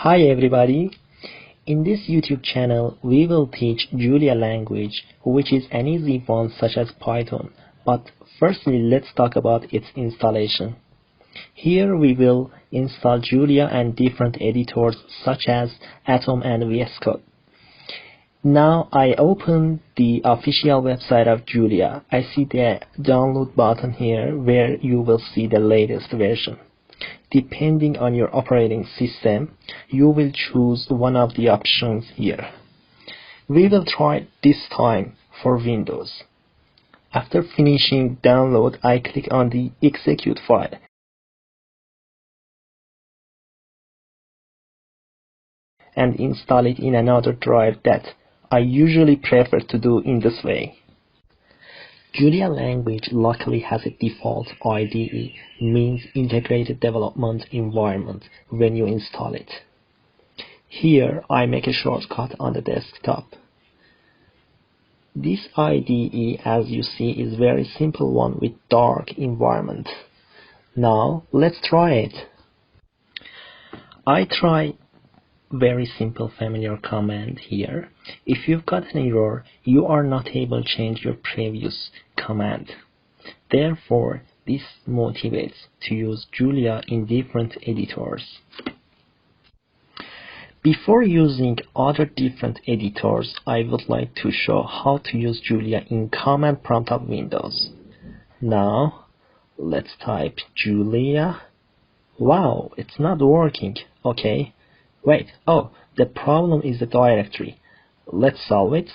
Hi everybody. In this YouTube channel, we will teach Julia language, which is an easy one such as Python. But firstly, let's talk about its installation. Here we will install Julia and different editors such as Atom and VSCode. Now I open the official website of Julia. I see the download button here where you will see the latest version. Depending on your operating system, you will choose one of the options here. We will try this time for Windows. After finishing download, I click on the execute file. And install it in another drive that I usually prefer to do in this way. Julia language luckily has a default IDE, means Integrated Development Environment, when you install it. Here I make a shortcut on the desktop. This IDE, as you see, is very simple one with dark environment. Now let's try it. I try very simple familiar command here. If you've got an error, you are not able to change your previous command. Therefore, this motivates to use Julia in different editors. Before using other different editors, I would like to show how to use Julia in command prompt of Windows. Now, let's type Julia. Wow, it's not working. Okay. Wait, the problem is the directory. Let's solve it.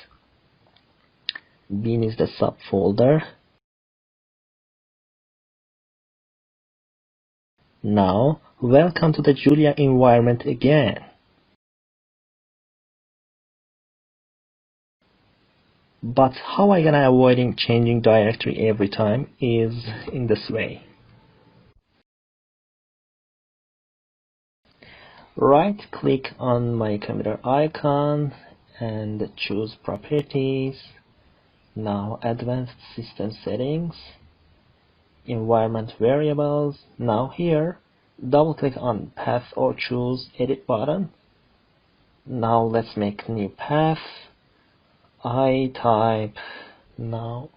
Bin is the subfolder. Now, welcome to the Julia environment again. But how I gonna avoiding changing directory every time is in this way. Right click on my computer icon and choose properties. Now advanced system settings, environment variables. Now here double click on path or choose edit button. Now let's make new path. I type now.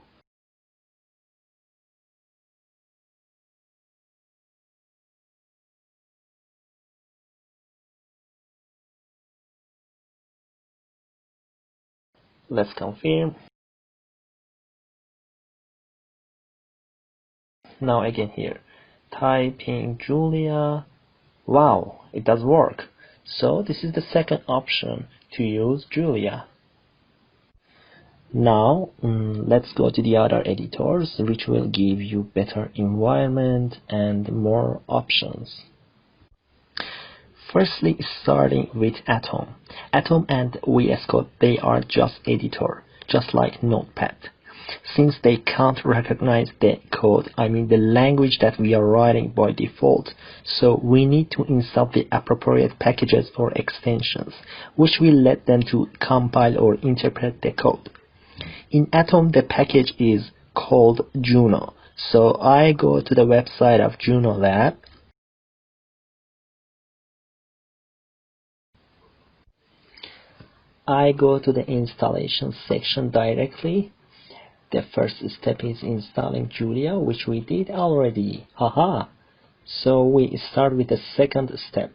Let's confirm. Now again here, typing Julia. Wow, it does work. So this is the second option to use Julia. Now let's go to the other editors, which will give you better environment and more options. Firstly, starting with Atom. Atom and VSCode, they are just editor, just like Notepad. Since they can't recognize the code, I mean the language that we are writing by default, so we need to install the appropriate packages or extensions, which will let them to compile or interpret the code. In Atom, the package is called Juno, so I go to the website of Juno Lab. I go to the installation section directly. The first step is installing Julia, which we did already. Haha! So we start with the second step.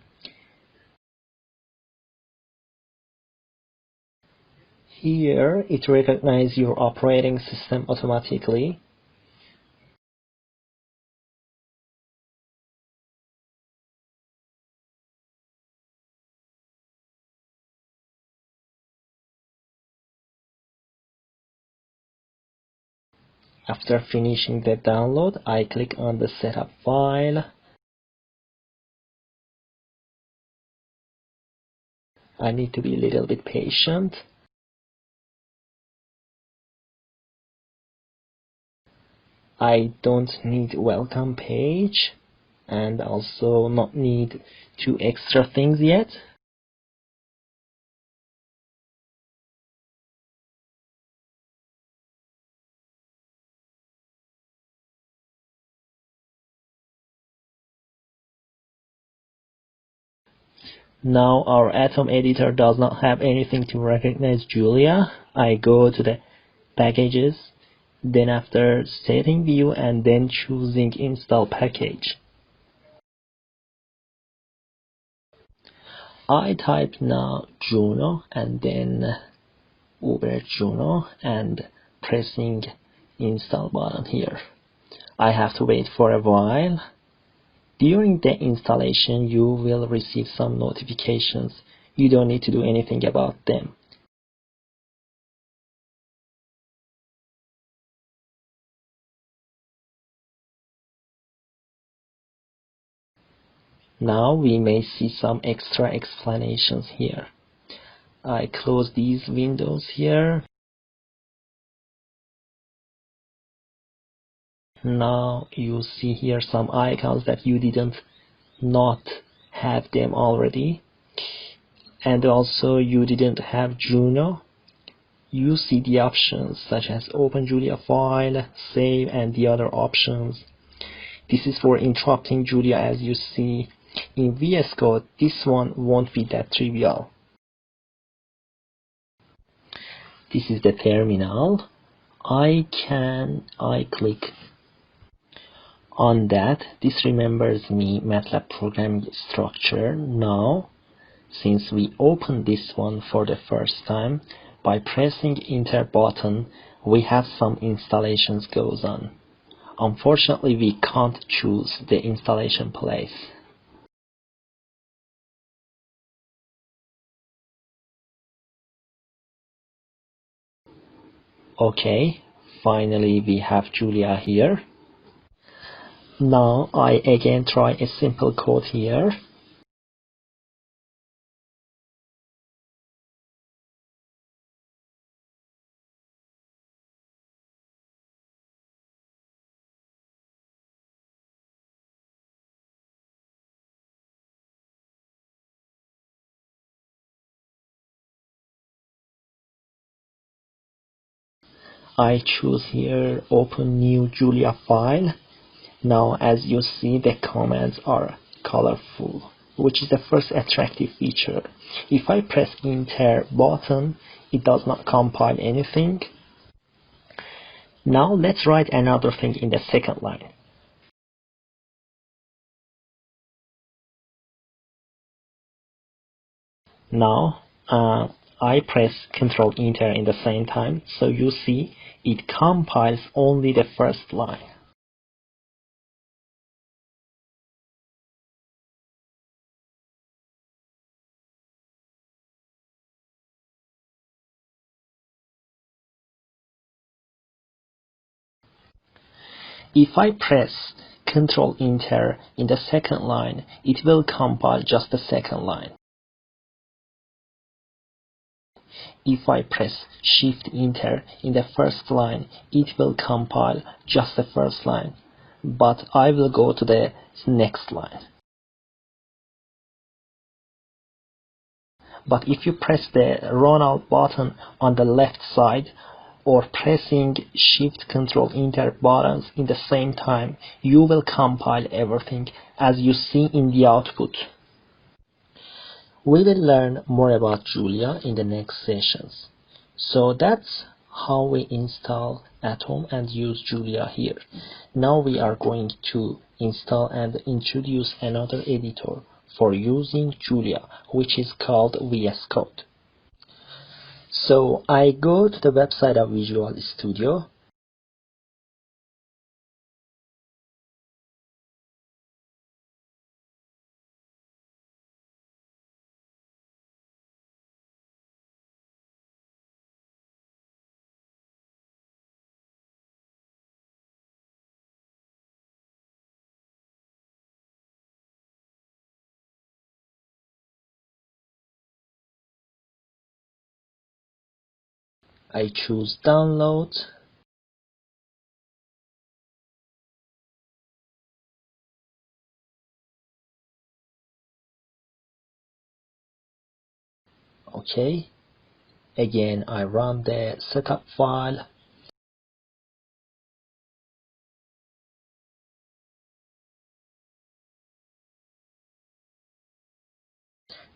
Here it recognizes your operating system automatically. After finishing the download, I click on the setup file. I need to be a little bit patient. I don't need welcome page and also not need two extra things yet. Now our Atom editor does not have anything to recognize Julia. I go to the packages, then after setting view and then choosing install package. I type now Juno and then Uber Juno and pressing install button here. I have to wait for a while. During the installation, you will receive some notifications. You don't need to do anything about them. Now we may see some extra explanations here. I close these windows here. Now you see here some icons that you didn't not have them already, and also you didn't have Juno. You see the options such as open Julia file, save, and the other options. This is for interrupting Julia. As you see in VSCode, this one won't be that trivial. This is the terminal. I click on that. This remembers me MATLAB programming structure. Now, since we opened this one for the first time, by pressing enter button, we have some installations goes on. Unfortunately, we can't choose the installation place. Okay, finally we have Julia here. Now I again try a simple code here. I choose here open new Julia file. Now as you see, the commands are colorful, which is the first attractive feature. If I press enter button, it does not compile anything. Now let's write another thing in the second line. Now I press Ctrl Enter in the same time, so you see it compiles only the first line. If I press Ctrl Enter in the second line, it will compile just the second line. If I press Shift Enter in the first line, it will compile just the first line. But I will go to the next line. But if you press the Run Out button on the left side, or pressing Shift Ctrl Enter buttons in the same time, you will compile everything as you see in the output. We will learn more about Julia in the next sessions. So that's how we install Atom and use Julia here. Now we are going to install and introduce another editor for using Julia, which is called VSCode. So I go to the website of Visual Studio. I choose download. Okay. Again, I run the setup file.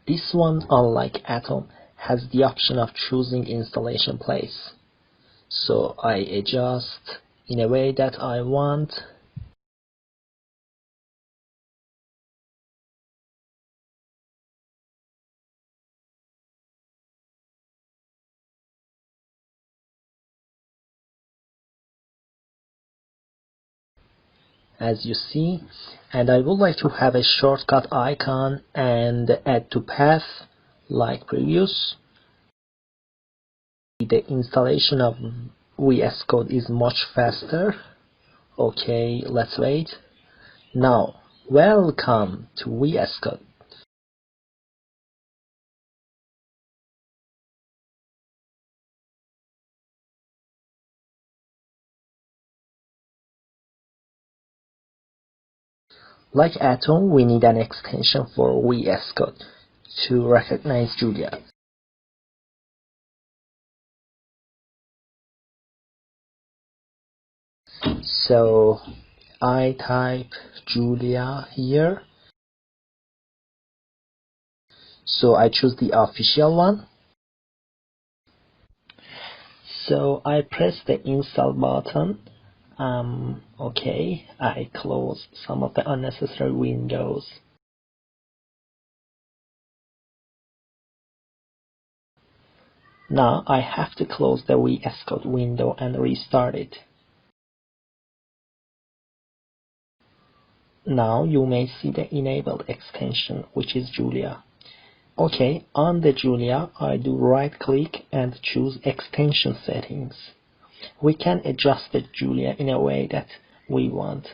This one, unlike Atom, has the option of choosing installation place. So I adjust in a way that I want. As you see, and I would like to have a shortcut icon and add to path like previous. The installation of VSCode is much faster. Okay, let's wait. Now, welcome to VSCode. Like Atom, we need an extension for VSCode to recognize Julia. So I type Julia here. So I choose the official one. So I press the install button. Okay, I close some of the unnecessary windows. Now I have to close the VSCode window and restart it. Now you may see the enabled extension, which is Julia. Okay, on the Julia, I do right click and choose extension settings. We can adjust the Julia in a way that we want.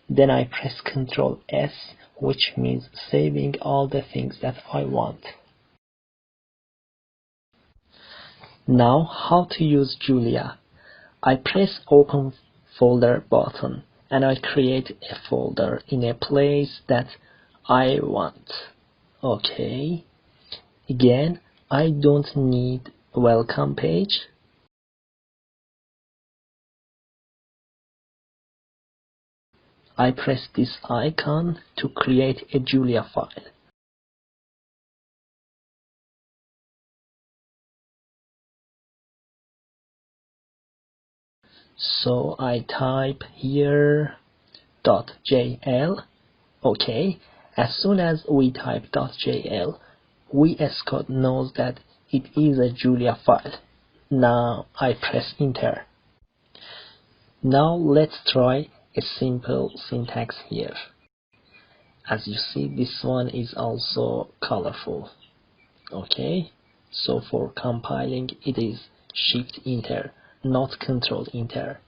Then I press Ctrl S, which means saving all the things that I want. Now, how to use Julia? I press Open Folder button and I create a folder in a place that I want. Okay. Again, I don't need a welcome page. I press this icon to create a Julia file. So I type here .jl. Okay, as soon as we type .jl, VSCode knows that it is a Julia file. Now I press enter. Now let's try a simple syntax here. As you see, this one is also colorful. Okay, so for compiling it is Shift Enter, not Control Enter.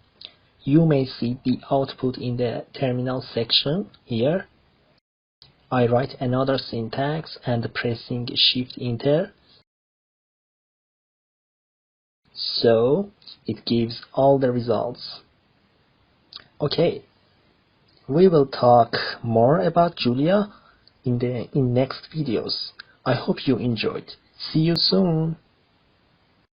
You may see the output in the terminal section here. I write another syntax and pressing Shift Enter. So it gives all the results. Okay, we will talk more about Julia in next videos. I hope you enjoyed. See you soon.